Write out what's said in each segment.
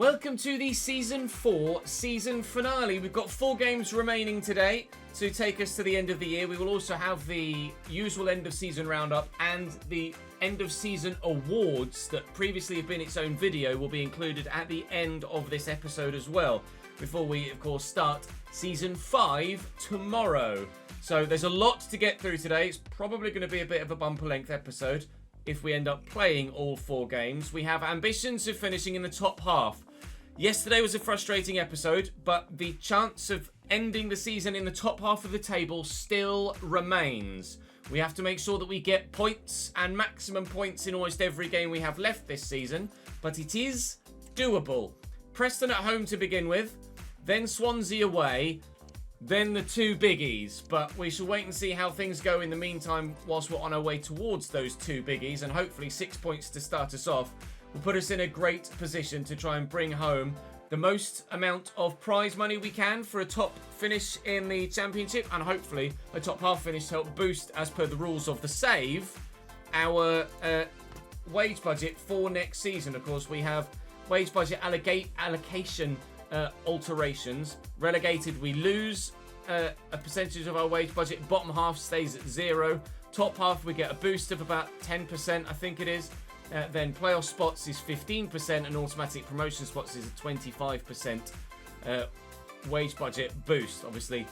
Welcome to the Season 4 season finale. We've got 4 games remaining today to take us to the end of the year. We will also have the usual end of season roundup and the end of season awards that previously have been its own video will be included at the end of this episode as well. Before we, of course, start Season 5 tomorrow. So there's a lot to get through today. It's probably going to be a bit of a bumper length episode if we end up playing all 4 games. We have ambitions of finishing in the top half. Yesterday was a frustrating episode, but the chance of ending the season in the top half of the table still remains. We have to make sure that we get points and maximum points in almost every game we have left this season, but it is doable. Preston at home to begin with, then Swansea away, then the 2 biggies, but we shall wait and see how things go in the meantime whilst we're on our way towards those 2 biggies, and hopefully 6 points to start us off will put us in a great position to try and bring home the most amount of prize money we can for a top finish in the championship, and hopefully a top half finish to help boost, as per the rules of the save, our wage budget for next season. Of course, we have wage budget allocation alterations. Relegated, we lose a percentage of our wage budget. Bottom half stays at 0. Top half, we get a boost of about 10%, I think it is. Then playoff spots is 15%, and automatic promotion spots is a 25% wage budget boost. Obviously,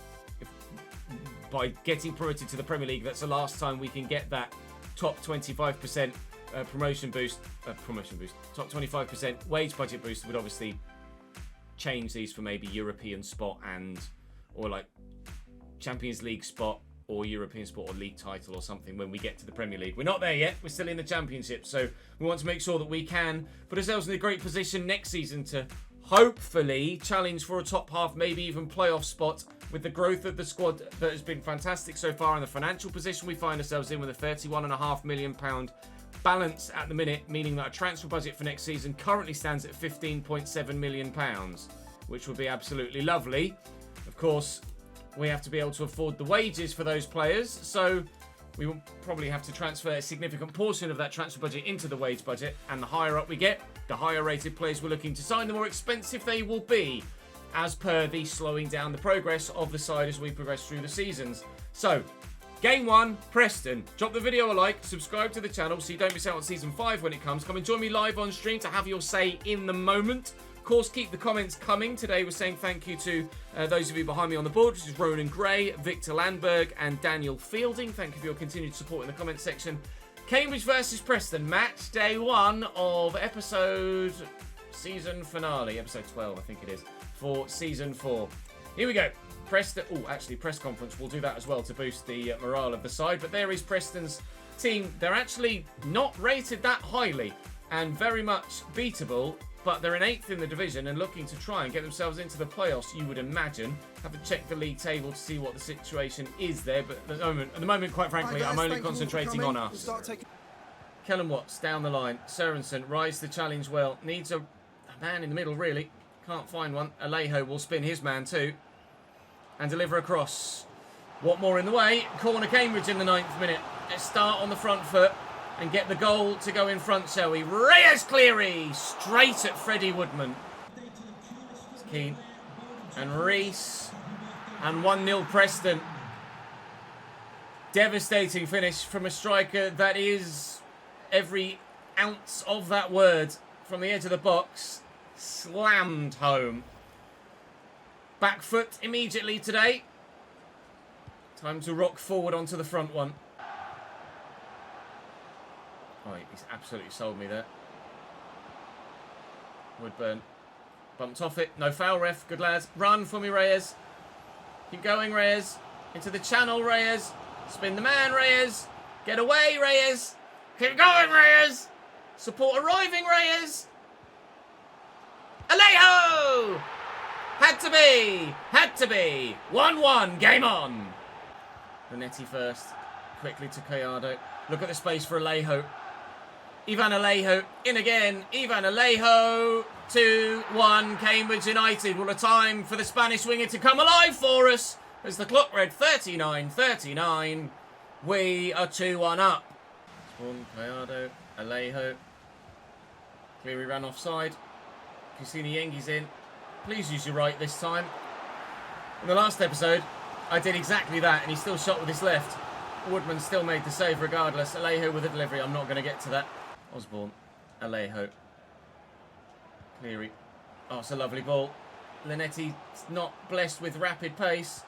by getting promoted to the Premier League, that's the last time we can get that top 25% promotion boost. Top 25% wage budget boost would obviously change these for maybe European spot or like Champions League spot or European sport or league title or something when we get to the Premier League. We're not there yet. We're still in the Championship. So we want to make sure that we can put ourselves in a great position next season to hopefully challenge for a top half, maybe even playoff spot with the growth of the squad that has been fantastic so far, and the financial position we find ourselves in with a £31.5 million balance at the minute, meaning that our transfer budget for next season currently stands at £15.7 million, which would be absolutely lovely. Of course, we have to be able to afford the wages for those players, so we will probably have to transfer a significant portion of that transfer budget into the wage budget, and the higher up we get, the higher rated players we're looking to sign, the more expensive they will be, as per the slowing down the progress of the side as we progress through the seasons. So, Game 1, Preston. Drop the video a like, subscribe to the channel so you don't miss out on Season 5 when it comes. Come and join me live on stream to have your say in the moment. Of course, keep the comments coming. Today we're saying thank you to those of you behind me on the board, which is Ronan Gray, Victor Landberg and Daniel Fielding. Thank you for your continued support in the comments section. Cambridge versus Preston, match day 1 of season finale, episode 12 I think it is, for Season 4. Here we go. Preston, actually press conference, we'll do that as well to boost the morale of the side, but there is Preston's team. They're actually not rated that highly and very much beatable, but they're in 8th in the division and looking to try and get themselves into the playoffs, you would imagine. Haven't checked the league table to see what the situation is there, but at the moment, quite frankly, I'm only concentrating on us. Kellen Watts down the line. Sørensen rise the challenge well. Needs a man in the middle, really. Can't find one. Alejo will spin his man too and deliver across. What more in the way? Corner Cambridge in the 9th minute. Let's start on the front foot and get the goal to go in front, shall we? Reyes Cleary, straight at Freddie Woodman. It's Keane and Reese, and 1-0 Preston. Devastating finish from a striker that is every ounce of that word. From the edge of the box, slammed home. Back foot immediately today. Time to rock forward onto the front one. Oh, he's absolutely sold me there. Woodburn bumped off it. No foul, ref. Good lads. Run for me, Reyes. Keep going, Reyes. Into the channel, Reyes. Spin the man, Reyes. Get away, Reyes. Keep going, Reyes. Support arriving, Reyes. Alejo! Had to be. Had to be. 1-1. Game on. Renetti first. Quickly to Collado. Look at the space for Alejo. Ivan Alejo in again. Ivan Alejo. 2-1 Cambridge United. Well, a time for the Spanish winger to come alive for us as the clock read 39-39. We are 2-1 up. Collado. Alejo. Cleary ran offside. Yengi's in. Please use your right this time. In the last episode, I did exactly that, and he still shot with his left. Woodman still made the save regardless. Alejo with a delivery. I'm not going to get to that. Osborne. Alejo. Cleary. Oh, it's a lovely ball. Linetti not blessed with rapid pace.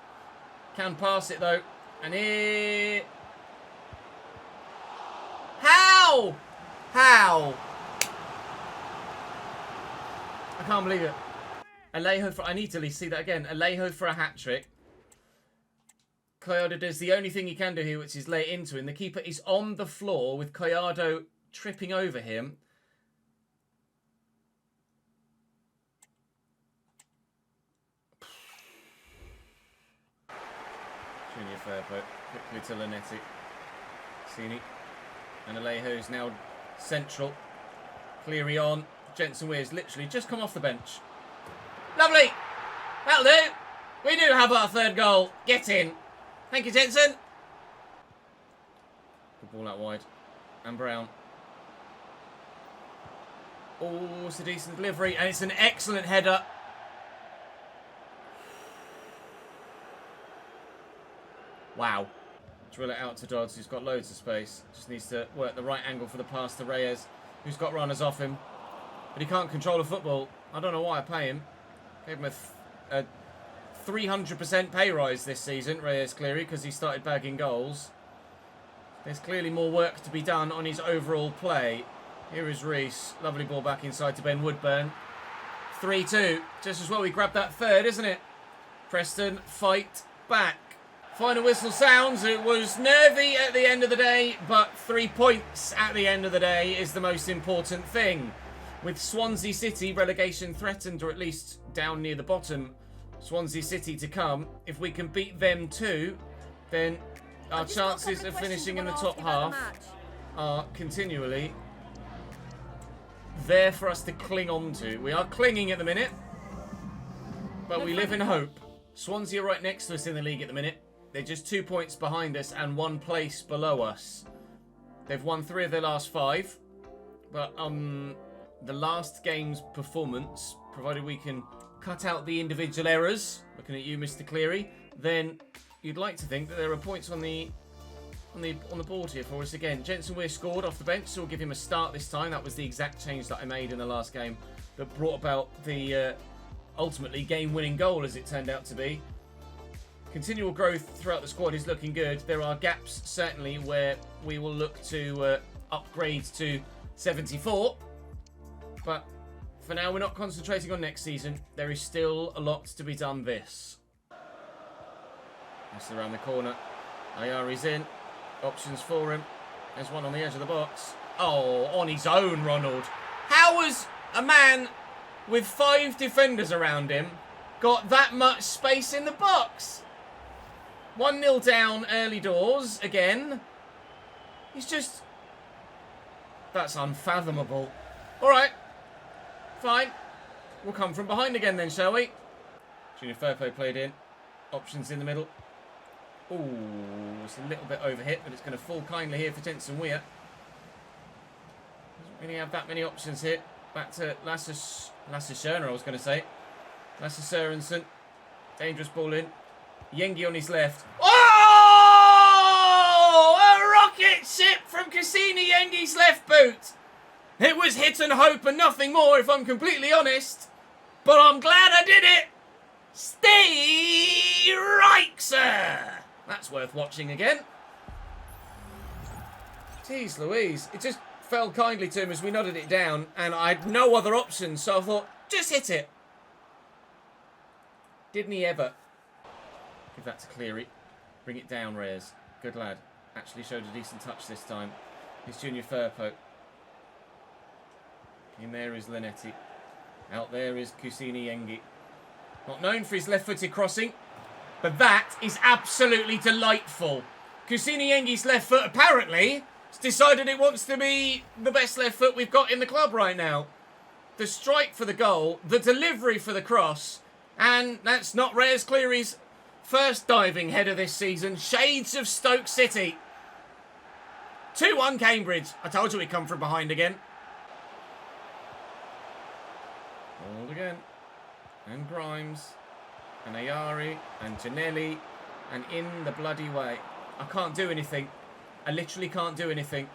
Can pass it, though. And here... How? How? I can't believe it. Alejo for... I need to at least see that again. Alejo for a hat-trick. Collado does the only thing he can do here, which is lay it into him. The keeper is on the floor with Collado tripping over him. Junior Firpo. Quickly to Linetti. Cini. And Alejo's now central. Cleary on. Jensen Weir's literally just come off the bench. Lovely! That'll do! We do have our third goal. Get in. Thank you, Jensen. Good ball out wide. And Brown. Oh, it's a decent delivery. And it's an excellent header. Wow. Drill it out to Dodds, who's got loads of space. Just needs to work the right angle for the pass to Reyes, who's got runners off him. But he can't control the football. I don't know why I pay him. Gave him a 300% pay rise this season, Reyes Cleary, because he started bagging goals. There's clearly more work to be done on his overall play. Here is Reese. Lovely ball back inside to Ben Woodburn. 3-2. Just as well we grabbed that third, isn't it? Preston fight back. Final whistle sounds. It was nervy at the end of the day, but 3 points at the end of the day is the most important thing. With Swansea City relegation threatened, or at least down near the bottom, Swansea City to come. If we can beat them too, then our chances of finishing in the top half are continually there for us to cling on to. We are clinging at the minute, but we live in hope. Swansea are right next to us in the league at the minute. They're just 2 points behind us and 1 place below us. They've won 3 of their last 5, but the last game's performance, provided we can cut out the individual errors, looking at you, Mr. Cleary, then you'd like to think that there are points on the board here for us again. Jensen Weir scored off the bench, so we'll give him a start this time. That was the exact change that I made in the last game that brought about the ultimately game-winning goal, as it turned out to be. Continual growth throughout the squad is looking good. There are gaps, certainly, where we will look to upgrade to 74. But for now, we're not concentrating on next season. There is still a lot to be done this. That's around the corner. Ayari's in. Options for him. There's one on the edge of the box. Oh, on his own, Ronald. How has a man with 5 defenders around him got that much space in the box? 1-0 down early doors again. He's just... That's unfathomable. All right. Fine. We'll come from behind again then, shall we? Junior Firpo played in. Options in the middle. Ooh, it's a little bit overhit, but it's going to fall kindly here for Jensen Weir. Doesn't really have that many options here. Back to Lasse Schörner, I was going to say. Lasse Sørensen. Dangerous ball in. Yengi on his left. Oh! A rocket ship from Cassini Yengi's left boot. It was hit and hope and nothing more, if I'm completely honest. But I'm glad I did it. Stay right, sir. That's worth watching again. Jeez Louise. It just fell kindly to him as we nodded it down, and I had no other options, so I thought, just hit it. Didn't he ever? Give that to Cleary. Bring it down, Reyes. Good lad. Actually showed a decent touch this time. He's Junior Firpo. In there is Linetti. Out there is Kusini Yengi. Not known for his left-footed crossing, but that is absolutely delightful. Kusini Yengi's left foot apparently has decided it wants to be the best left foot we've got in the club right now. The strike for the goal, the delivery for the cross, and that's not Reyes Cleary's first diving header this season. Shades of Stoke City. 2-1 Cambridge. I told you we'd come from behind again. Hold again. And Grimes. And Ayari. And Janelli. And in the bloody way. I can't do anything. I literally can't do anything.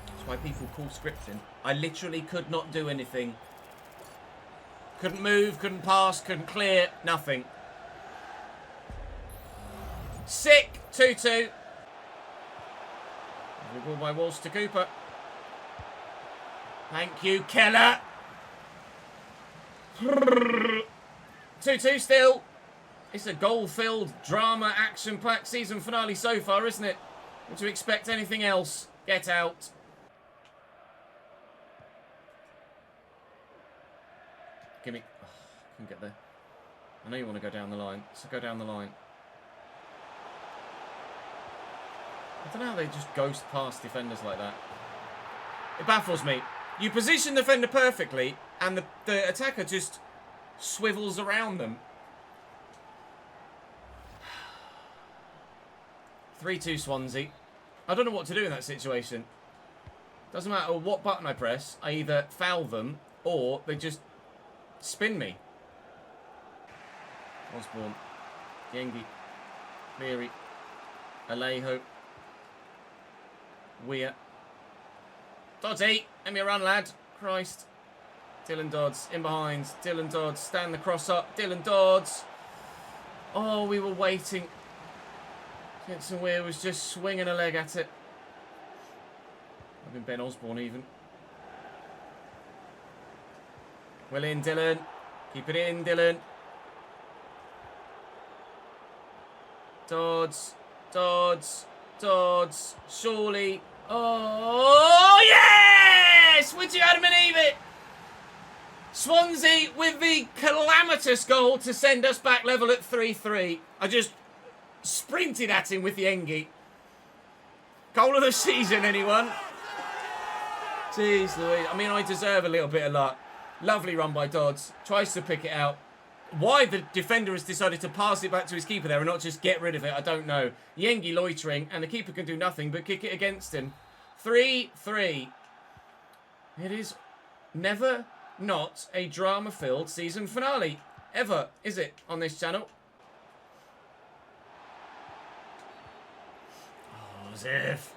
That's why people call scripting. I literally could not do anything. Couldn't move, couldn't pass, couldn't clear, nothing. Sick, 2-2. Ball by Walsh to Cooper. Thank you, Keller. 2-2 still. It's a goal-filled, drama, action-packed season finale so far, isn't it? Would you expect anything else? Get out. Give me... Oh, I can get there. I know you want to go down the line, so go down the line. I don't know how they just ghost past defenders like that. It baffles me. You position the defender perfectly, and the attacker just swivels around them. 3-2 Swansea. I don't know what to do in that situation. Doesn't matter what button I press, I either foul them, or they just spin me. Osborne. Yengi. Leary. Alejo. Weir. Doddsy. Let me a run, lad. Christ. Dylan Dodds. In behind. Dylan Dodds. Stand the cross up. Dylan Dodds. Oh, we were waiting. Jensen Weir was just swinging a leg at it. I've been Ben Osborne even. Well in, Dylan. Keep it in, Dylan. Dodds. Dodds. Dodds. Surely. Oh, yes! Would you Adam and Eve it? Swansea with the calamitous goal to send us back level at 3-3. I just sprinted at him with the Yengi. Goal of the season, anyone? Jeez Louise. I mean, I deserve a little bit of luck. Lovely run by Dodds. Tries to pick it out. Why the defender has decided to pass it back to his keeper there and not just get rid of it, I don't know. Yengi loitering, and the keeper can do nothing but kick it against him. 3-3. It is never not a drama-filled season finale. Ever, is it, on this channel? Oh, as if.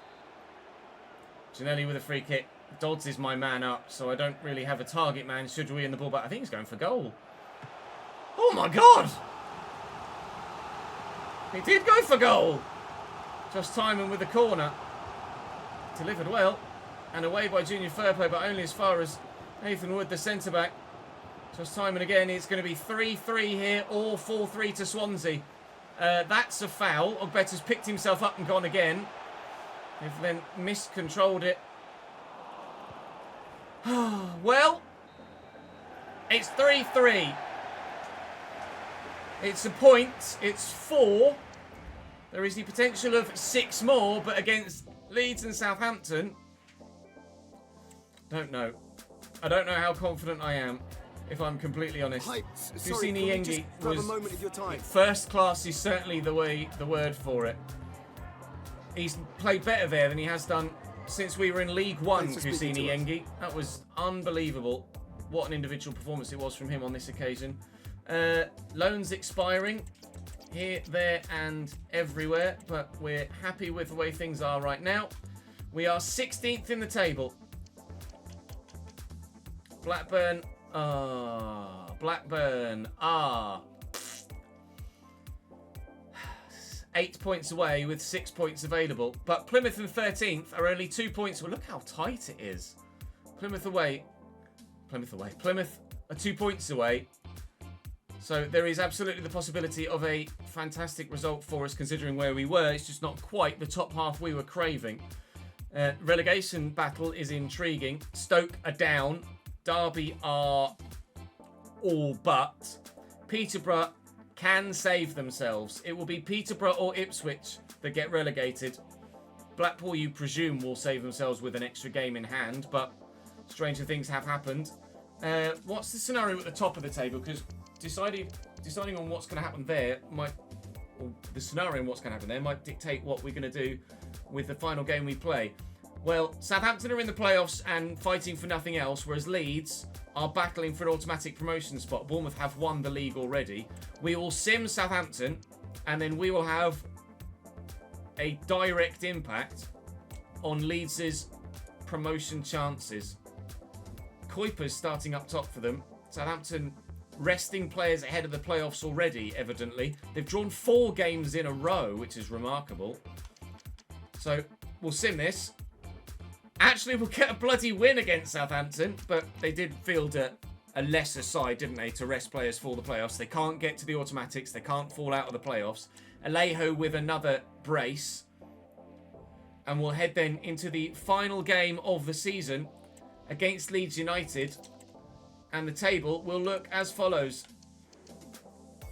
Janelli with a free kick. Dodds is my man up, so I don't really have a target man should we in the ball back. I think he's going for goal. Oh my God! He did go for goal! Just timing with the corner. Delivered well. And away by Junior Firpo, but only as far as Nathan Wood, the centre-back. Just timing again. It's going to be 3-3 here, or 4-3 to Swansea. That's a foul. Ogbetta's picked himself up and gone again. They've then miscontrolled it. Well, it's 3-3. It's a point. It's 4. There is the potential of 6 more, but against Leeds and Southampton, don't know. I don't know how confident I am, if I'm completely honest. Husseini Yengi was first class is certainly the word for it. He's played better there than he has done since we were in League One, Husseini Yengi. That was unbelievable. What an individual performance it was from him on this occasion. Loans expiring here, there and everywhere, but we're happy with the way things are right now. We are 16th in the table. Blackburn, Blackburn are 8 points away with 6 points available. But Plymouth in 13th are only 2 points. Well, look how tight it is. Plymouth are 2 points away. So there is absolutely the possibility of a fantastic result for us considering where we were. It's just not quite the top half we were craving. Relegation battle is intriguing. Stoke are down. Derby are all but. Peterborough can save themselves. It will be Peterborough or Ipswich that get relegated. Blackpool, you presume, will save themselves with an extra game in hand, but stranger things have happened. What's the scenario at the top of the table? Because deciding on what's going to happen there might or the scenario and what's going to happen there might dictate what we're going to do with the final game we play. Well, Southampton are in the playoffs and fighting for nothing else, whereas Leeds are battling for an automatic promotion spot. Bournemouth have won the league already. We will sim Southampton, and then we will have a direct impact on Leeds' promotion chances. Kuiper's starting up top for them. Southampton resting players ahead of the playoffs already, evidently. They've drawn 4 games in a row, which is remarkable. So, we'll sim this. Actually, we'll get a bloody win against Southampton, but they did field a lesser side, didn't they, to rest players for the playoffs. They can't get to the automatics. They can't fall out of the playoffs. Alejo with another brace. And we'll head then into the final game of the season against Leeds United. And the table will look as follows.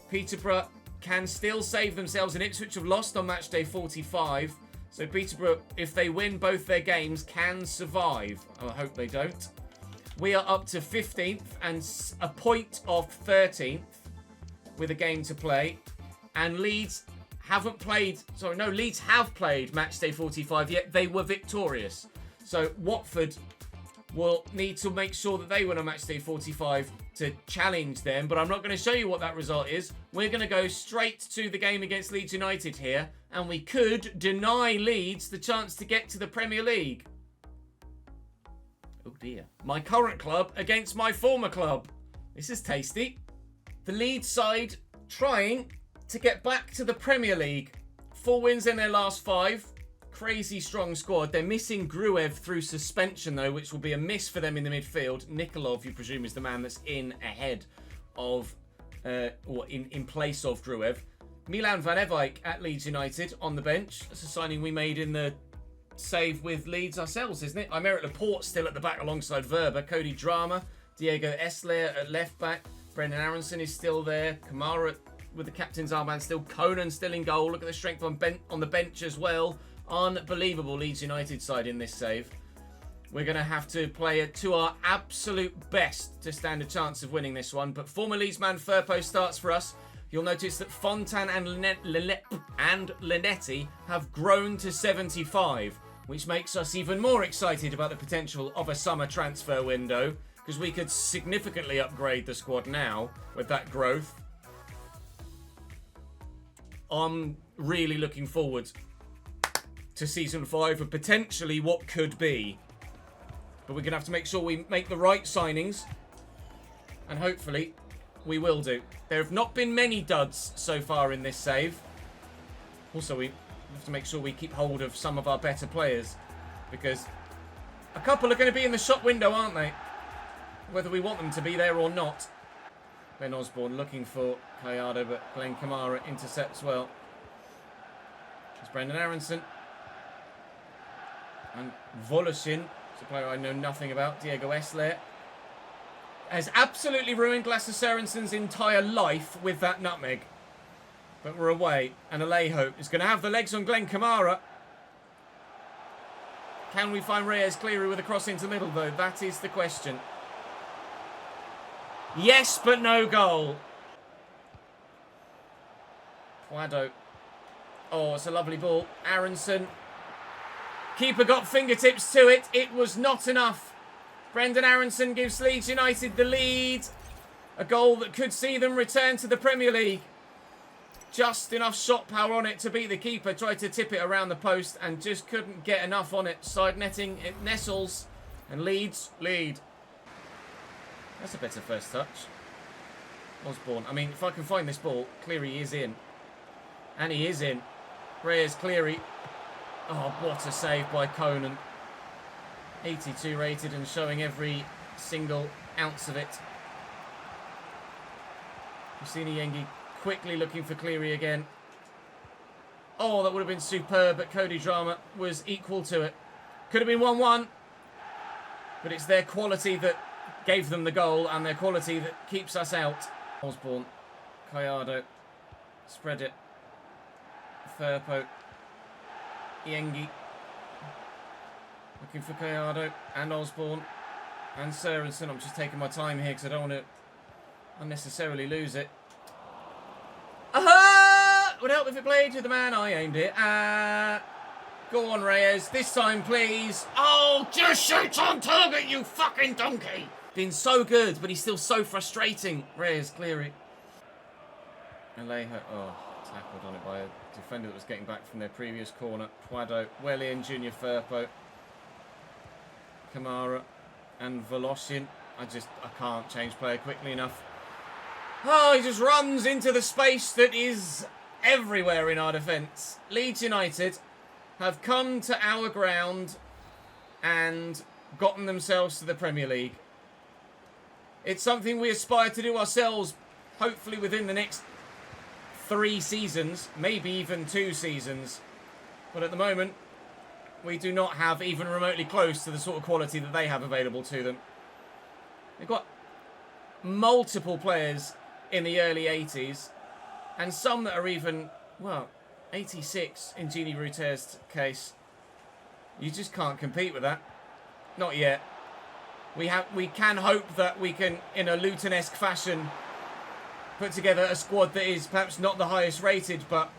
Peterborough can still save themselves, and Ipswich have lost on match day 45. So Peterborough, if they win both their games, can survive. I hope they don't. We are up to 15th and a point off 13th with a game to play. And Leeds haven't played... Sorry, no, Leeds have played match day 45, yet they were victorious. So Watford will need to make sure that they win on match day 45 to challenge them. But I'm not going to show you what that result is. We're going to go straight to the game against Leeds United here. And we could deny Leeds the chance to get to the Premier League. Oh dear. My current club against my former club. This is tasty. The Leeds side trying to get back to the Premier League. 4 wins in their last 5. Crazy strong squad. They're missing Gruev through suspension, though, which will be a miss for them in the midfield. Nikolov, you presume, is the man that's in ahead of, or in place of Gruev. Milan Van Ewijk at Leeds United on the bench. That's a signing we made in the save with Leeds ourselves, isn't it? Aymeric Laporte still at the back alongside Verba. Cody Drama. Diego Esler at left back. Brendan Aronson is still there. Kamara with the captain's armband still. Conan still in goal. Look at the strength on the bench as well. Unbelievable Leeds United side in this save. We're going to have to play it to our absolute best to stand a chance of winning this one. But former Leeds man Firpo starts for us. You'll notice that Fontan and Linetti have grown to 75, which makes us even more excited about the potential of a summer transfer window, because we could significantly upgrade the squad now with that growth. I'm really looking forward to Season 5 of potentially what could be. But we're going to have to make sure we make the right signings, and hopefully we will do. There have not been many duds so far in this save. Also, we have to make sure we keep hold of some of our better players, because a couple are going to be in the shop window, aren't they? Whether we want them to be there or not. Ben Osborne looking for Kayada, but Glenn Kamara intercepts well. It's Brendan Aronson. And Volosin, it's a player I know nothing about. Diego Esler has absolutely ruined Lasse Sørenson's entire life with that nutmeg. But we're away. And Alejo is going to have the legs on Glenn Kamara. Can we find Reyes Cleary with a cross into the middle, though? That is the question. Yes, but no goal. Puado. Oh, it's a lovely ball. Aronson. Keeper got fingertips to it. It was not enough. Brendan Aronson gives Leeds United the lead. A goal that could see them return to the Premier League. Just enough shot power on it to beat the keeper. Tried to tip it around the post and just couldn't get enough on it. Side netting, it nestles. And Leeds lead. That's a better first touch. Osborne. I mean, if I can find this ball, Cleary is in. And he is in. Reyes Cleary. Oh, what a save by Conan. 82 rated and showing every single ounce of it. Husseini Yengi quickly looking for Cleary again. Oh, that would have been superb, but Cody Drama was equal to it. Could have been 1-1, but it's their quality that gave them the goal and their quality that keeps us out. Osborne, Kayado, spread it. Firpo, Yengi. Looking for Kayado and Osborne and Sørensen. I'm just taking my time here because I don't want to unnecessarily lose it. Aha! would help if it played to the man I aimed it. Go on, Reyes. This time, please. Oh, just shoot on target, you fucking donkey. Been so good, but he's still so frustrating. Reyes, Cleary. Alejo. Oh, tackled on it by a defender that was getting back from their previous corner. Puado, well in, Junior Firpo. Kamara and Voloshin. I can't change player quickly enough. Oh, he just runs into the space that is everywhere in our defence. Leeds United have come to our ground and gotten themselves to the Premier League. It's something we aspire to do ourselves, hopefully within the next 3 seasons, maybe even 2 seasons. But at the moment, we do not have even remotely close to the sort of quality that they have available to them. They've got multiple players in the early 80s, and some that are even, well, 86 in Gini Ruter's case. You just can't compete with that. Not yet. We can hope that we can, in a Luton-esque fashion, put together a squad that is perhaps not the highest rated, but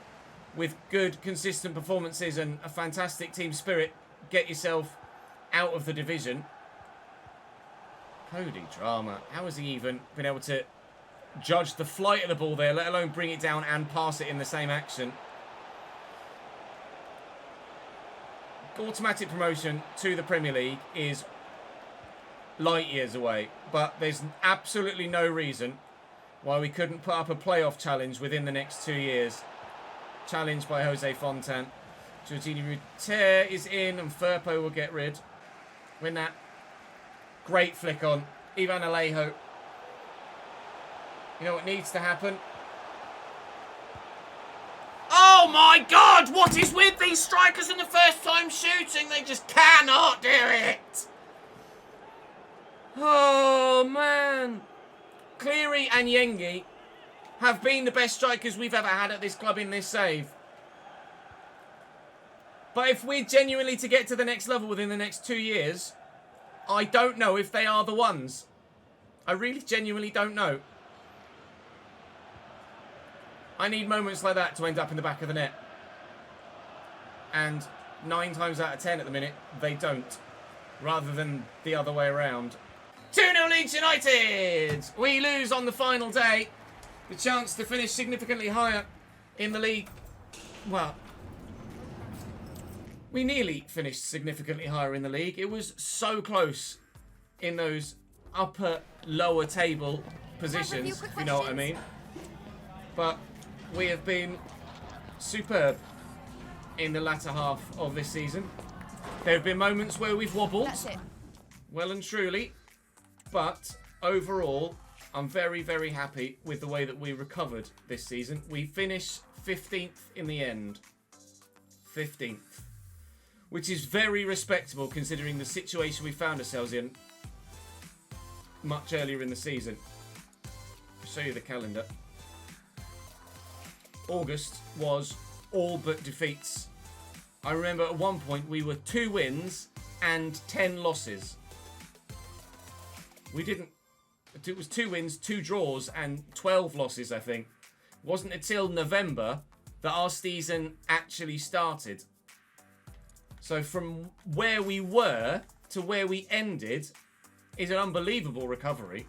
with good, consistent performances and a fantastic team spirit, get yourself out of the division. Cody Drama. How has he even been able to judge the flight of the ball there, let alone bring it down and pass it in the same action? Automatic promotion to the Premier League is light years away, but there's absolutely no reason why we couldn't put up a playoff challenge within the next 2 years. Challenged by Jose Fontan. Jorginho Ruter is in and Firpo will get rid. Win that. Great flick on. Ivan Alejo. You know what needs to happen? Oh my God! What is with these strikers in the first time shooting? They just cannot do it! Oh man. Cleary and Yengi have been the best strikers we've ever had at this club in this save. But if we're genuinely to get to the next level within the next 2 years, I don't know if they are the ones. I really genuinely don't know. I need moments like that to end up in the back of the net. And 9 times out of 10 at the minute, they don't. Rather than the other way around. 2-0 Leeds United! We lose on the final day. The chance to finish significantly higher in the league. Well, we nearly finished significantly higher in the league. It was so close in those upper, lower table positions, if you know what I mean. But we have been superb in the latter half of this season. There have been moments where we've wobbled. That's it. Well and truly. But overall, I'm very, very happy with the way that we recovered this season. We finished 15th in the end. 15th. Which is very respectable considering the situation we found ourselves in much earlier in the season. I'll show you the calendar. August was all but defeats. I remember at one point we were 2 wins and 10 losses. It was 2 wins, 2 draws, and 12 losses, I think. It wasn't until November that our season actually started. So from where we were to where we ended is an unbelievable recovery.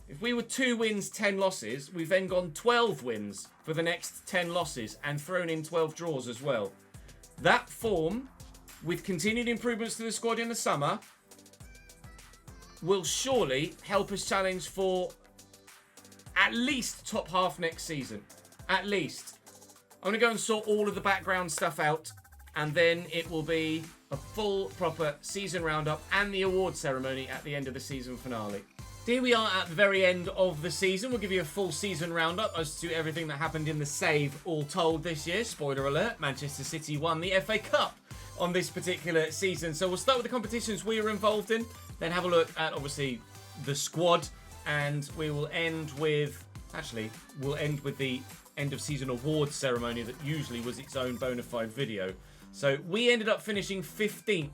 If we were 2 wins, 10 losses, we've then gone 12 wins for the next 10 losses and thrown in 12 draws as well. That form, with continued improvements to the squad in the summer, will surely help us challenge for at least top half next season. At least. I'm going to go and sort all of the background stuff out, and then it will be a full, proper season roundup and the award ceremony at the end of the season finale. Here we are at the very end of the season. We'll give you a full season roundup as to everything that happened in the save all told this year. Spoiler alert, Manchester City won the FA Cup on this particular season. So we'll start with the competitions we were involved in, then have a look at, obviously, the squad, and we will end with... Actually, we'll end with the end of season awards ceremony that usually was its own bona fide video. So we ended up finishing 15th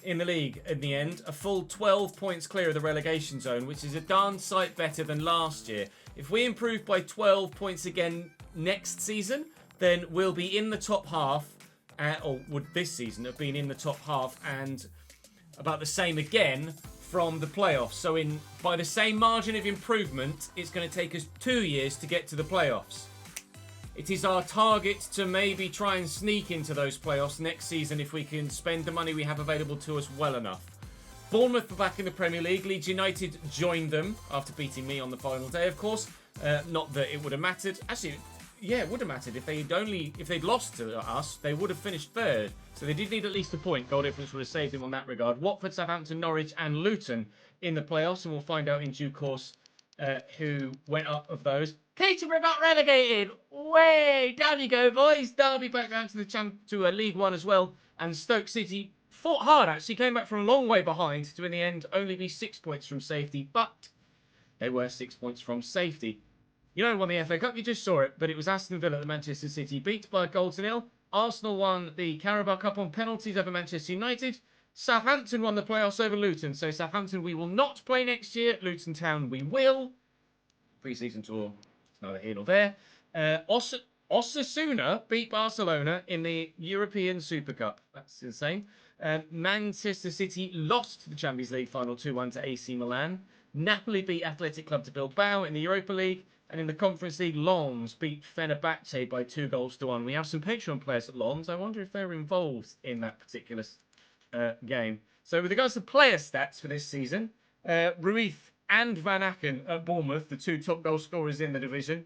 in the league in the end, a full 12 points clear of the relegation zone, which is a darn sight better than last year. If we improve by 12 points again next season, then we'll be in the top half, or would this season have been in the top half, and about the same again from the playoffs. So by the same margin of improvement, it's going to take us 2 years to get to the playoffs. It is our target to maybe try and sneak into those playoffs next season if we can spend the money we have available to us well enough. Bournemouth were back in the Premier League. Leeds United joined them after beating me on the final day, of course. Not that it would have mattered. Actually, yeah, it would have mattered. If they'd lost to us, they would have finished third. So they did need at least a point. Goal difference would have saved them on that regard. Watford, Southampton, Norwich and Luton in the playoffs. And we'll find out in due course who went up of those. Peterborough got relegated. Way down you go, boys. Derby back down to League One as well. And Stoke City fought hard, actually. Came back from a long way behind to, in the end, only be 6 points from safety. But they were 6 points from safety. You know who won the FA Cup? You just saw it. But it was Aston Villa that Manchester City beat by a goal to nil. Arsenal won the Carabao Cup on penalties over Manchester United. Southampton won the playoffs over Luton. So Southampton we will not play next year. Luton Town we will. Pre-season tour, it's neither here nor there. Osasuna beat Barcelona in the European Super Cup. That's insane. Manchester City lost the Champions League final 2-1 to AC Milan. Napoli beat Athletic Club de Bilbao in the Europa League. And in the Conference League, Lens beat Fenerbahce by 2-1. We have some Patreon players at Lens. I wonder if they're involved in that particular game. So with regards to player stats for this season, Ruiz and Van Aken at Bournemouth, the two top goal scorers in the division.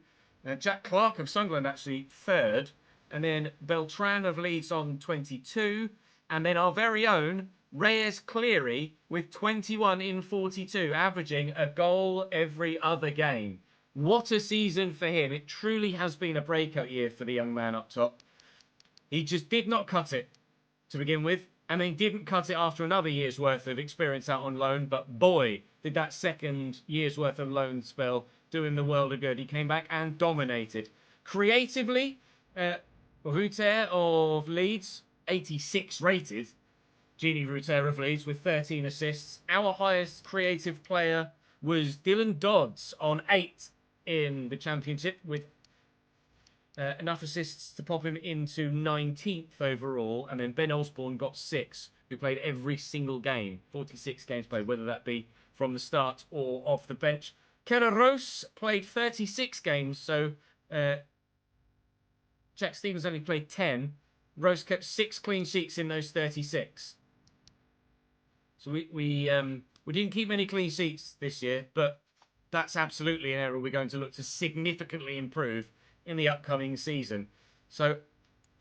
Jack Clark of Sunderland actually third. And then Beltran of Leeds on 22. And then our very own Reyes Cleary with 21 in 42, averaging a goal every other game. What a season for him. It truly has been a breakout year for the young man up top. He just did not cut it to begin with, and then didn't cut it after another year's worth of experience out on loan. But boy, did that second year's worth of loan spell do him the world of good. He came back and dominated. Creatively, Ruter of Leeds, 86 rated. Gini Ruter of Leeds with 13 assists. Our highest creative player was Dylan Dodds on 8 in the Championship with enough assists to pop him into 19th overall. And then Ben Osborne got 6, who played every single game. 46 games played, whether that be from the start or off the bench. Keller-Rose played 36 games, so Jack Stevens only played 10. Rose kept 6 clean sheets in those 36. So we didn't keep many clean sheets this year, but that's absolutely an area we're going to look to significantly improve in the upcoming season. So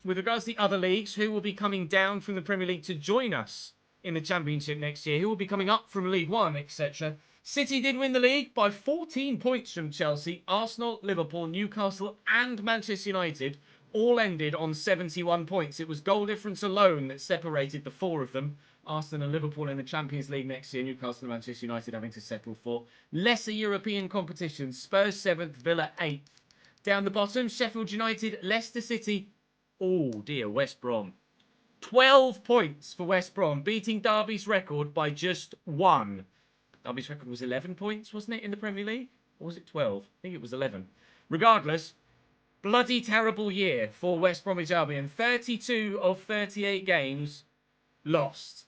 with regards to the other leagues, who will be coming down from the Premier League to join us in the Championship next year, who will be coming up from League One, etc. City did win the league by 14 points from Chelsea. Arsenal, Liverpool, Newcastle and Manchester United all ended on 71 points. It was goal difference alone that separated the 4 of them. Arsenal and Liverpool in the Champions League next year. Newcastle and Manchester United having to settle for lesser European competitions. Spurs 7th, Villa 8th. Down the bottom, Sheffield United, Leicester City. Oh dear, West Brom. 12 points for West Brom, beating Derby's record by just 1. Derby's record was 11 points, wasn't it, in the Premier League? Or was it 12? I think it was 11. Regardless, bloody terrible year for West Bromwich Albion. 32 of 38 games lost.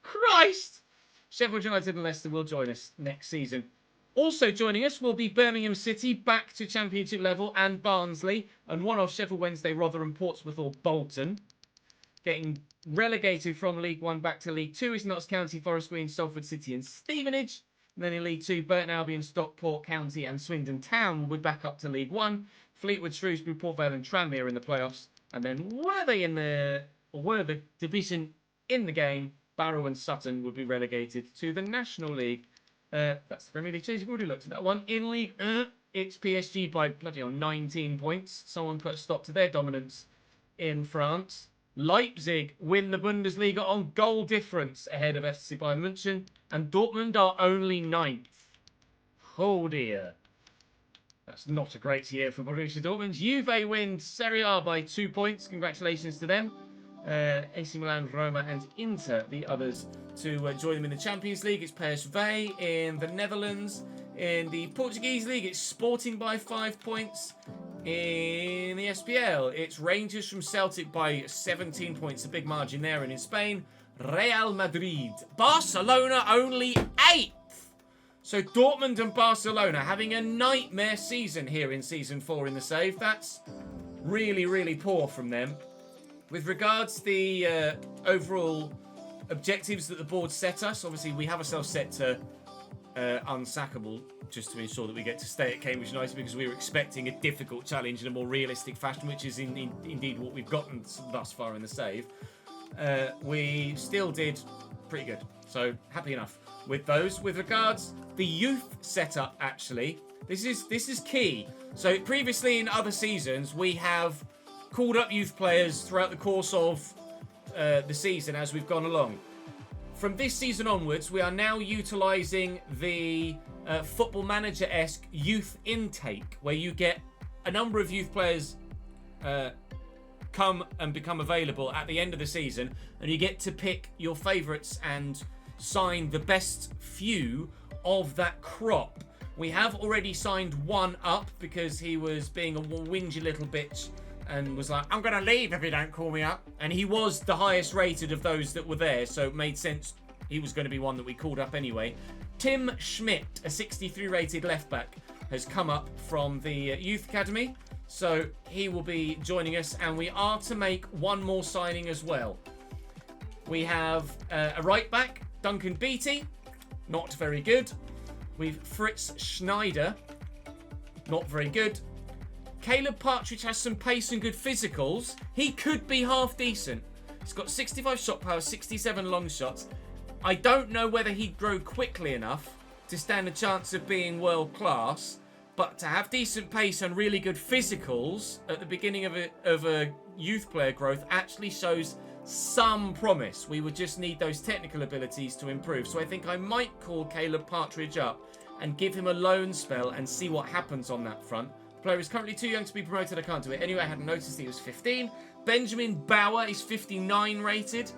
Christ! Sheffield United and Leicester will join us next season. Also joining us will be Birmingham City, back to Championship level, and Barnsley, and one off Sheffield Wednesday, Rotherham, Portsmouth or Bolton. Getting relegated from League 1 back to League 2 is Notts County, Forest Green, Salford City and Stevenage. And then in League 2, Burton Albion, Stockport County and Swindon Town will be back up to League 1. Fleetwood, Shrewsbury, Port Vale and Tranmere in the playoffs. And then were the division in the game, Barrow and Sutton would be relegated to the National League. That's the Premier League. You've already looked at that one. In League it's PSG by bloody hell 19 points. Someone put a stop to their dominance in France. Leipzig win the Bundesliga on goal difference ahead of FC Bayern München. And Dortmund are only 9th. Oh dear. That's not a great year for Borussia Dortmund. Juve win Serie A by 2 points. Congratulations to them. AC Milan, Roma and Inter, the others to join them in the Champions League. It's PSV in the Netherlands. In the Portuguese league, it's Sporting by 5 points. In the SPL, it's Rangers from Celtic by 17 points, a big margin there. And in Spain, Real Madrid. Barcelona only 8th. So Dortmund and Barcelona having a nightmare season here in Season 4 in the save. That's really, really poor from them. With regards to the overall objectives that the board set us, obviously we have ourselves set to unsackable, just to ensure that we get to stay at Cambridge United, because we were expecting a difficult challenge in a more realistic fashion, which is indeed what we've gotten thus far in the save. We still did pretty good, so happy enough with those. With regards the youth setup, actually, this is key. So previously in other seasons, we have called up youth players throughout the course of the season as we've gone along. From this season onwards, we are now utilising the Football Manager-esque youth intake, where you get a number of youth players come and become available at the end of the season, and you get to pick your favourites and sign the best few of that crop. We have already signed one up because he was being a whingy little bitch and was like, I'm going to leave if you don't call me up. And he was the highest rated of those that were there, so it made sense he was going to be one that we called up anyway. Tim Schmidt, a 63 rated left back, has come up from the youth academy, so he will be joining us, and we are to make one more signing as well. We have a right back, Duncan Beattie, not very good. We've Fritz Schneider, not very good. Caleb Partridge has some pace and good physicals. He could be half decent. He's got 65 shot power, 67 long shots. I don't know whether he'd grow quickly enough to stand a chance of being world class, but to have decent pace and really good physicals at the beginning of a youth player growth actually shows some promise. We would just need those technical abilities to improve. So I think I might call Caleb Partridge up and give him a loan spell and see what happens on that front. Player is currently too young to be promoted. I can't do it. Anyway, I hadn't noticed he was 15. Benjamin Bauer is 59 rated.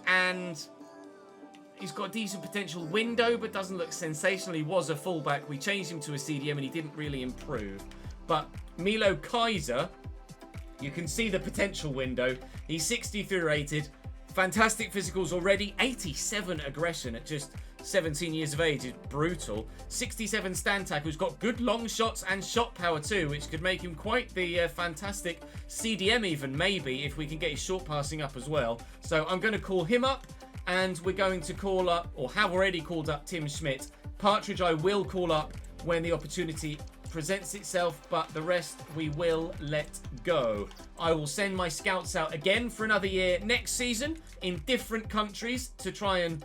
And he's got a decent potential window, but doesn't look sensational. He was a fullback. We changed him to a CDM and he didn't really improve. But Milo Kaiser, you can see the potential window. He's 63 rated. Fantastic physicals already. 87 aggression at just 17 years of age is brutal. 67 stand tackle. He's got good long shots and shot power too, which could make him quite the fantastic CDM even, maybe, if we can get his short passing up as well. So I'm going to call him up, and we're going to call up, or have already called up, Tim Schmidt. Partridge I will call up when the opportunity presents itself, but the rest we will let go. I will send my scouts out again for another year next season in different countries to try and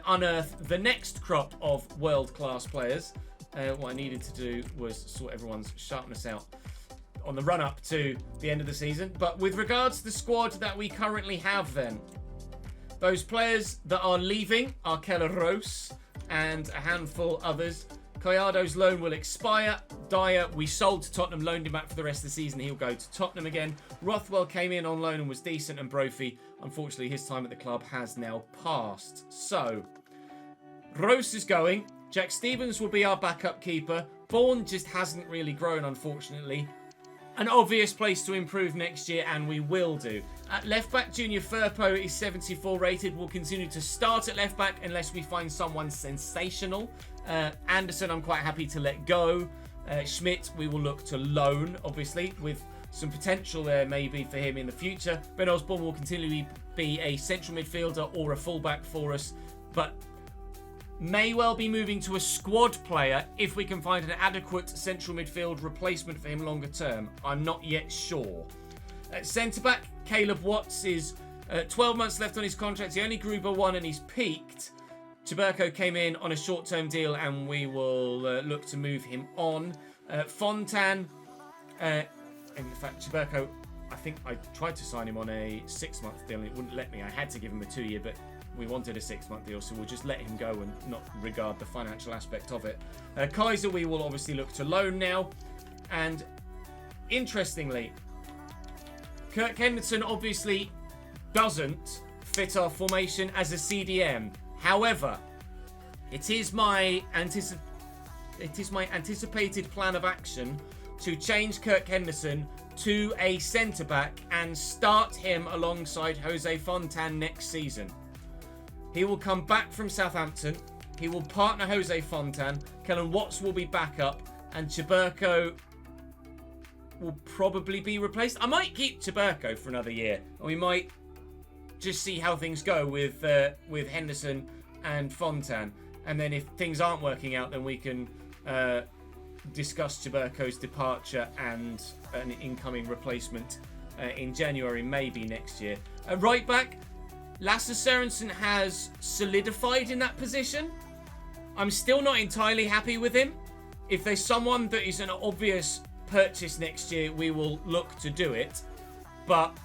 unearth the next crop of world-class players. What I needed to do was sort everyone's sharpness out on the run-up to the end of the season. But with regards to the squad that we currently have then, those players that are leaving are Keller Rose and a handful others. Callado's loan will expire. Dyer, we sold to Tottenham, loaned him back for the rest of the season. He'll go to Tottenham again. Rothwell came in on loan and was decent. And Brophy, unfortunately, his time at the club has now passed. So, Rose is going. Jack Stevens will be our backup keeper. Bourne just hasn't really grown, unfortunately. An obvious place to improve next year, and we will do. At left back, Junior Firpo is 74 rated. We'll continue to start at left back unless we find someone sensational. Anderson, I'm quite happy to let go. Schmidt, we will look to loan, obviously, with some potential there maybe for him in the future. Ben Osborne will continually be a central midfielder or a fullback for us, but may well be moving to a squad player if we can find an adequate central midfield replacement for him longer term. I'm not yet sure. At centre-back, Caleb Watts is 12 months left on his contract. He only grew by 1 and he's peaked. Chiberko came in on a short-term deal and we will look to move him on. Fontan, in fact, Chiberko, I think I tried to sign him on a 6-month deal and it wouldn't let me. I had to give him a 2-year, but we wanted a 6-month deal, so we'll just let him go and not regard the financial aspect of it. Kaiser, we will obviously look to loan now. And interestingly, Kirk Henderson obviously doesn't fit our formation as a CDM. However, it is my anticipated plan of action to change Kirk Henderson to a centre-back and start him alongside Jose Fontan next season. He will come back from Southampton. He will partner Jose Fontan. Kellen Watts will be back up. And Chiburko will probably be replaced. I might keep Chiburko for another year. And we might just see how things go with Henderson and Fontan. And then if things aren't working out, then we can discuss Chiburko's departure and an incoming replacement in January, maybe next year. Right back, Lasse Sørensen has solidified in that position. I'm still not entirely happy with him. If there's someone that is an obvious purchase next year, we will look to do it. But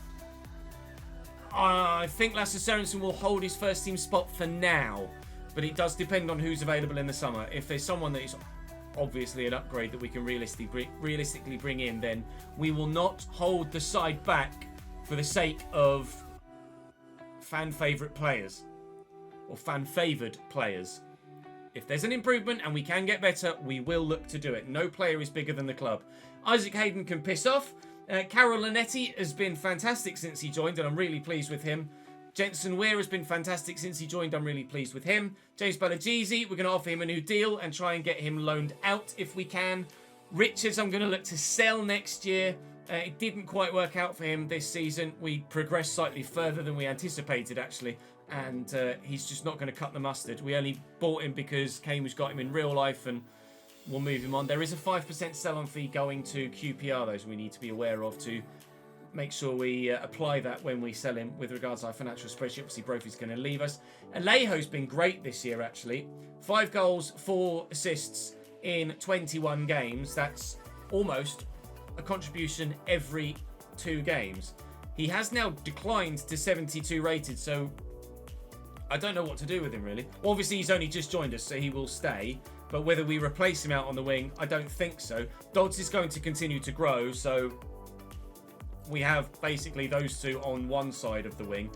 I think Lasse Sørensen will hold his first team spot for now. But it does depend on who's available in the summer. If there's someone that is obviously an upgrade that we can realistically bring in, then we will not hold the side back for the sake of fan favourite players or fan favoured players. If there's an improvement and we can get better, we will look to do it. No player is bigger than the club. Isaac Hayden can piss off. Carol Lanetti has been fantastic since he joined, and I'm really pleased with him. Jensen Weir has been fantastic since he joined. I'm really pleased with him. James Balagizi, we're going to offer him a new deal and try and get him loaned out if we can. Richards, I'm going to look to sell next year. It didn't quite work out for him this season. We progressed slightly further than we anticipated, actually. And he's just not going to cut the mustard. We only bought him because Cambridge got him in real life and we'll move him on. There is a 5% sell-on fee going to QPR, though, so we need to be aware of to make sure we apply that when we sell him with regards to our financial spreadsheet. Obviously, Brophy's going to leave us. Alejo's been great this year, actually. 5 goals, 4 assists in 21 games. That's almost a contribution every 2 games. He has now declined to 72 rated, so I don't know what to do with him, really. Well, obviously, he's only just joined us, so he will stay. But whether we replace him out on the wing, I don't think so. Dodds is going to continue to grow, so we have basically those two on one side of the wing.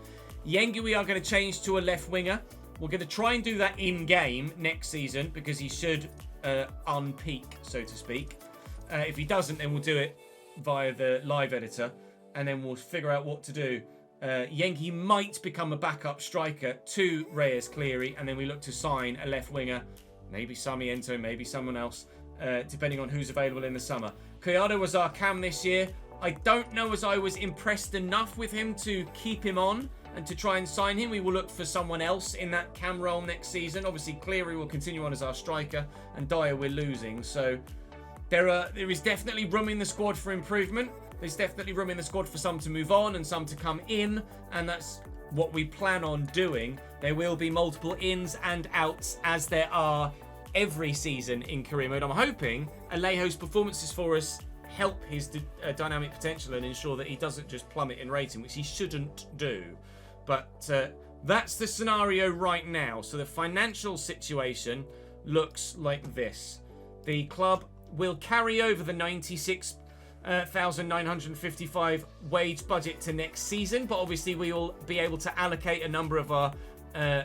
Yengi we are going to change to a left winger. We're going to try and do that in-game next season because he should unpeak, so to speak. If he doesn't, then we'll do it via the live editor, and then we'll figure out what to do. Yengi might become a backup striker to Reyes Cleary, and then we look to sign a left winger, maybe Sarmiento, maybe someone else, depending on who's available in the summer. Collado was our cam this year. I don't know as I was impressed enough with him to keep him on and to try and sign him. We will look for someone else in that cam role next season. Obviously, Cleary will continue on as our striker, and Dyer we're losing. So there is definitely room in the squad for improvement. There's definitely room in the squad for some to move on and some to come in, and that's what we plan on doing. There will be multiple ins and outs as there are every season in career mode. I'm hoping Alejo's performances for us help his dynamic potential and ensure that he doesn't just plummet in rating, which he shouldn't do. But that's the scenario right now. So the financial situation looks like this. The club will carry over the 96,955 wage budget to next season, but obviously we will be able to allocate a number of our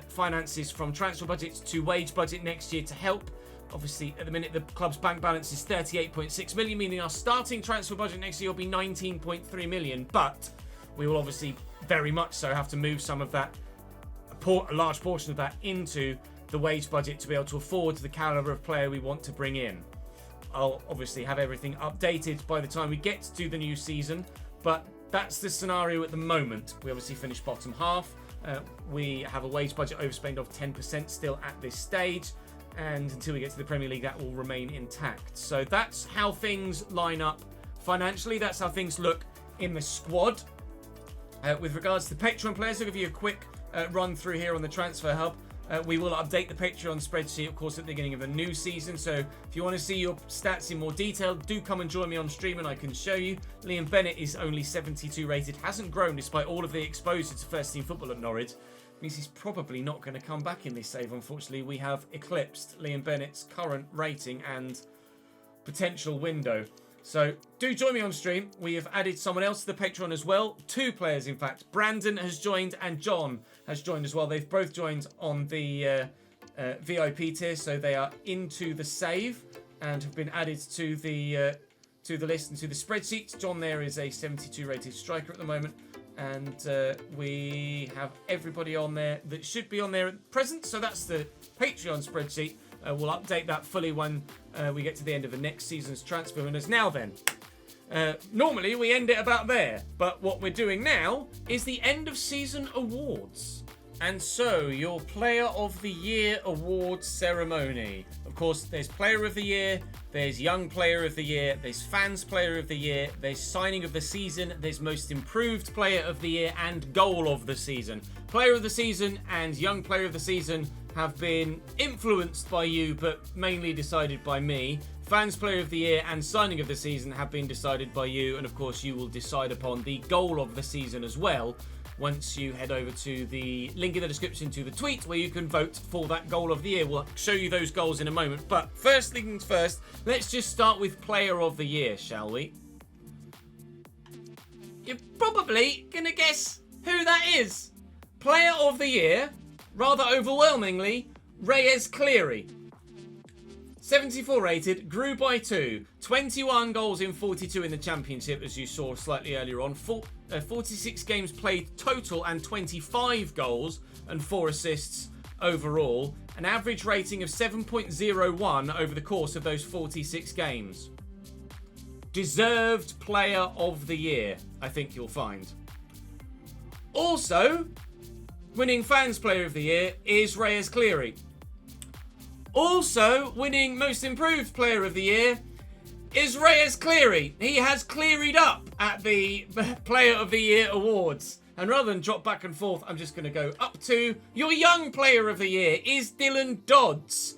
finances from transfer budgets to wage budget next year to help. Obviously, at the minute, the club's bank balance is 38.6 million, meaning our starting transfer budget next year will be 19.3 million. But we will obviously very much so have to move some of that, a large portion of that, into the wage budget to be able to afford the caliber of player we want to bring in. I'll obviously have everything updated by the time we get to the new season, but that's the scenario at the moment. We obviously finished bottom half. We have a wage budget overspend of 10% still at this stage. And until we get to the Premier League, that will remain intact. So that's how things line up financially. That's how things look in the squad. With regards to Patreon players, I'll give you a quick run through here on the Transfer Hub. We will update the Patreon spreadsheet, of course, at the beginning of the new season. So if you want to see your stats in more detail, do come and join me on stream and I can show you. Liam Bennett is only 72 rated, hasn't grown despite all of the exposure to first team football at Norwich. Means he's probably not going to come back in this save. Unfortunately, we have eclipsed Liam Bennett's current rating and potential window. So do join me on stream. We have added someone else to the Patreon as well. 2 players, in fact. Brandon has joined and John has joined as well. They've both joined on the VIP tier, so they are into the save. and have been added to the list and to the spreadsheet. John there is a 72 rated striker at the moment, and we have everybody on there that should be on there at present. So that's the Patreon spreadsheet. We'll update that fully when we get to the end of the next season's transfer winners. Now then, normally we end it about there, but what we're doing now is the end of season awards. And so, your Player of the Year awards ceremony. Of course, there's Player of the Year, there's Young Player of the Year, there's Fans Player of the Year, there's Signing of the Season, there's Most Improved Player of the Year, and Goal of the Season. Player of the Season and Young Player of the Season have been influenced by you, but mainly decided by me. Fans Player of the Year and Signing of the Season have been decided by you, and of course you will decide upon the Goal of the Season as well, once you head over to the link in the description to the tweet where you can vote for that Goal of the Year. We'll show you those goals in a moment, but first things first, let's just start with Player of the Year, shall we? You're probably gonna guess who that is. Player of the Year, rather overwhelmingly, Reyes Cleary. 74 rated, grew by 2, 21 goals in 42 in the Championship, as you saw slightly earlier on. 46 games played total and 25 goals and 4 assists overall. An average rating of 7.01 over the course of those 46 games. Deserved Player of the Year, I think you'll find. Also, winning Fans Player of the Year is Reyes Cleary. Also, winning Most Improved Player of the Year is Reyes Cleary. He has clearied up at the Player of the Year awards. And rather than drop back and forth, I'm just going to go up to your Young Player of the Year is Dylan Dodds.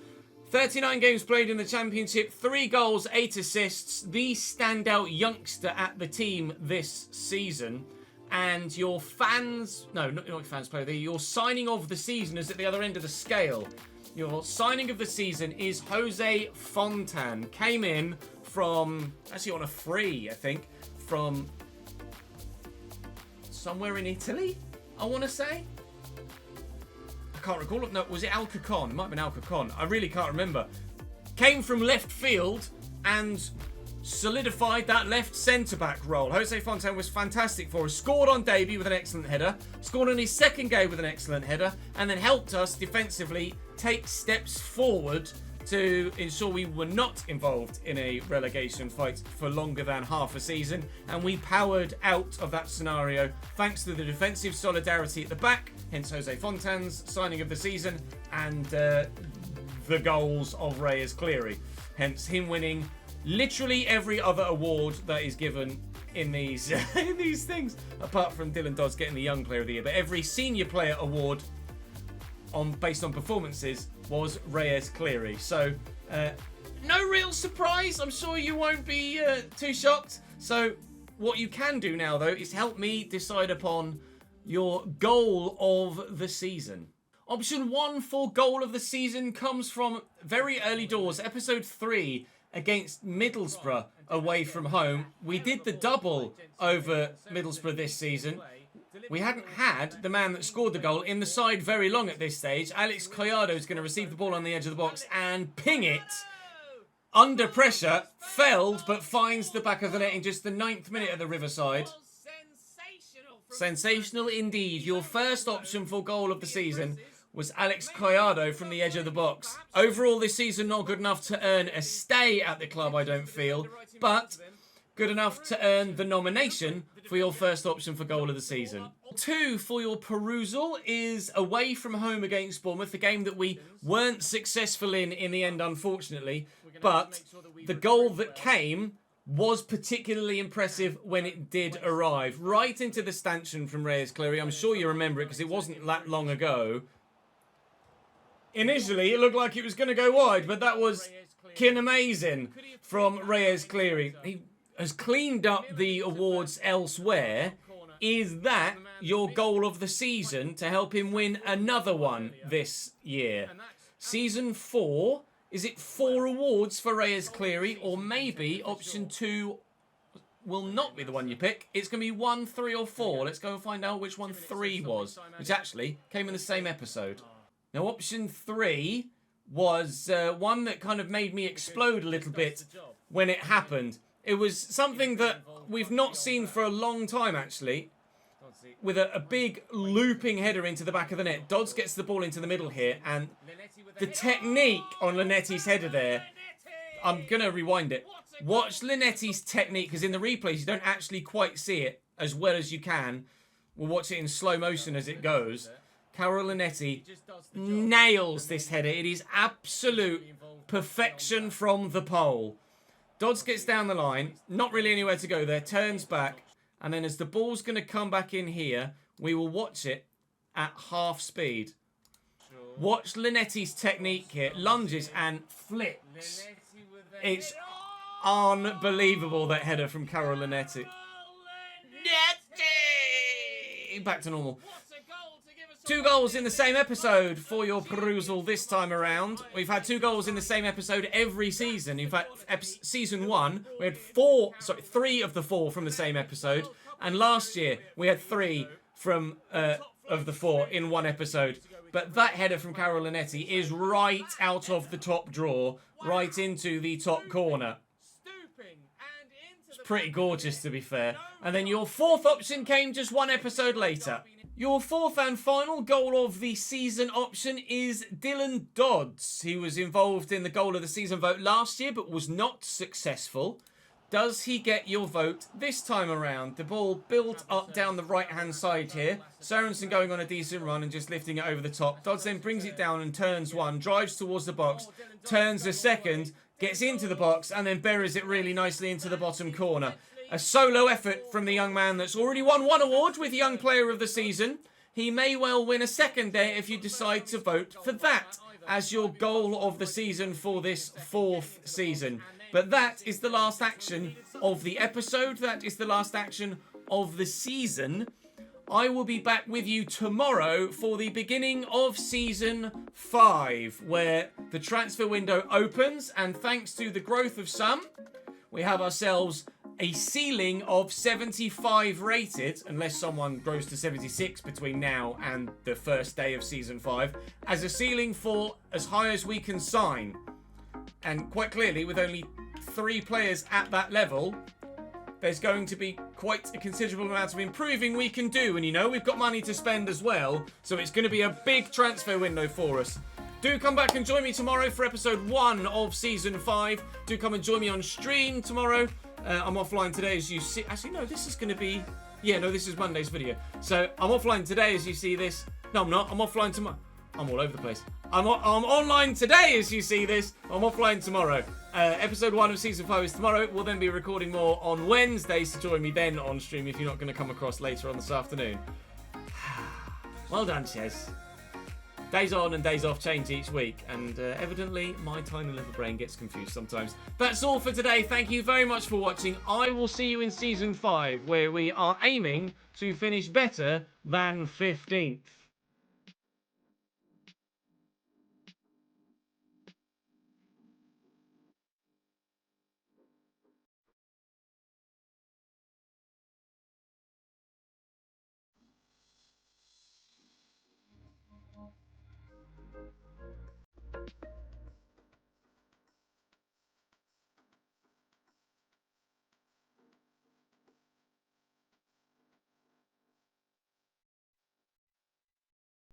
39 games played in the Championship, 3 goals, 8 assists. The standout youngster at the team this season. And your fans... No, not your Fans Player of the Year. Your Signing of the Season is at the other end of the scale. Your Signing of the Season is Jose Fontan. Came in from, actually on a free, I think, from somewhere in Italy, I want to say. I can't recall it. No, was it Alcacon? It might have been Alcacon. I really can't remember. Came from left field and solidified that left centre-back role. Jose Fontan was fantastic for us. Scored on debut with an excellent header. Scored on his second game with an excellent header. And then helped us defensively take steps forward to ensure we were not involved in a relegation fight for longer than half a season. And we powered out of that scenario thanks to the defensive solidarity at the back. Hence Jose Fontan's Signing of the Season and the goals of Reyes Cleary. Hence him winning literally every other award that is given in these in these things, apart from Dylan Dodds getting the Young Player of the Year. But every Senior Player award based on performances was Reyes Cleary. So no real surprise. I'm sure you won't be too shocked. So what you can do now, though, is help me decide upon your Goal of the Season. Option 1 for Goal of the Season comes from very early doors, episode 3, against Middlesbrough away from home. We did the double over Middlesbrough this season. We hadn't had the man that scored the goal in the side very long at this stage. Alex Collado is going to receive the ball on the edge of the box and ping it under pressure. Felled, but finds the back of the net in just the 9th minute of the Riverside. Sensational indeed. Your first option for Goal of the Season was Alex Collado from the edge of the box. Overall this season, not good enough to earn a stay at the club, I don't feel, but good enough to earn the nomination for your first option for Goal of the Season. 2 for your perusal is away from home against Bournemouth, a game that we weren't successful in the end, unfortunately, but the goal that came was particularly impressive when it did arrive. Right into the stanchion from Reyes Cleary. I'm sure you remember it because it wasn't that long ago. Initially, it looked like it was going to go wide, but that was kin amazing from Reyes Cleary. He has cleaned up the awards elsewhere. Is that your Goal of the Season to help him win another one this year? Season 4, is it 4 awards for Reyes Cleary, or maybe option 2 will not be the one you pick? It's going to be 1, 3 or 4. Let's go and find out which one 3 was, which actually came in the same episode. Now, option 3 was one that kind of made me explode a little bit when it happened. It was something that we've not seen for a long time, actually, with a big looping header into the back of the net. Dodds gets the ball into the middle here, and the technique on Linetti's header there, I'm going to rewind it. Watch Linetti's technique, because in the replays you don't actually quite see it as well as you can. We'll watch it in slow motion as it goes. Carol Linetti nails this header. It is absolute perfection from the pole. Dodds gets down the line, not really anywhere to go there, turns back, and then as the ball's going to come back in here, we will watch it at half speed. Watch Linetti's technique here. Lunges and flicks. It's unbelievable, that header from Carol Linetti. Back to normal. 2 goals in the same episode for your perusal this time around. We've had 2 goals in the same episode every season. In fact, season 1, we had 3 of the 4 from the same episode. And last year, we had 3 from of the 4 in one episode. But that header from Carol Linetti is right out of the top drawer, right into the top corner. It's pretty gorgeous, to be fair. And then your 4th option came just 1 episode later. Your 4th and final goal of the season option is Dylan Dodds. He was involved in the goal of the season vote last year, but was not successful. Does he get your vote this time around? The ball built up down the right-hand side here. Sorensen going on a decent run and just lifting it over the top. Dodds then brings it down and turns one, drives towards the box, turns a second, gets into the box, and then buries it really nicely into the bottom corner. A solo effort from the young man that's already won 1 award with Young Player of the Season. He may well win a second there if you decide to vote for that as your goal of the season for this 4th season. But that is the last action of the episode. That is the last action of the season. I will be back with you tomorrow for the beginning of Season 5, where the transfer window opens, and thanks to the growth of some, we have ourselves a ceiling of 75 rated, unless someone grows to 76 between now and the first day of Season 5, as a ceiling for as high as we can sign. And quite clearly, with only 3 players at that level, there's going to be quite a considerable amount of improving we can do. And you know, we've got money to spend as well, so it's going to be a big transfer window for us. Do come back and join me tomorrow for episode 1 of Season 5. Do come and join me on stream tomorrow. I'm offline today, as you see. Actually, no, this is going to be... Yeah, no, this is Monday's video. So, I'm offline today, as you see this. No, I'm not. I'm offline tomorrow. I'm all over the place. I'm online today, as you see this. I'm offline tomorrow. Episode 1 of Season 5 is tomorrow. We'll then be recording more on Wednesday, so join me then on stream if you're not going to come across later on this afternoon. Well done, Ches. Days on and days off change each week, and evidently my tiny little brain gets confused sometimes. That's all for today. Thank you very much for watching. I will see you in Season 5, where we are aiming to finish better than 15th.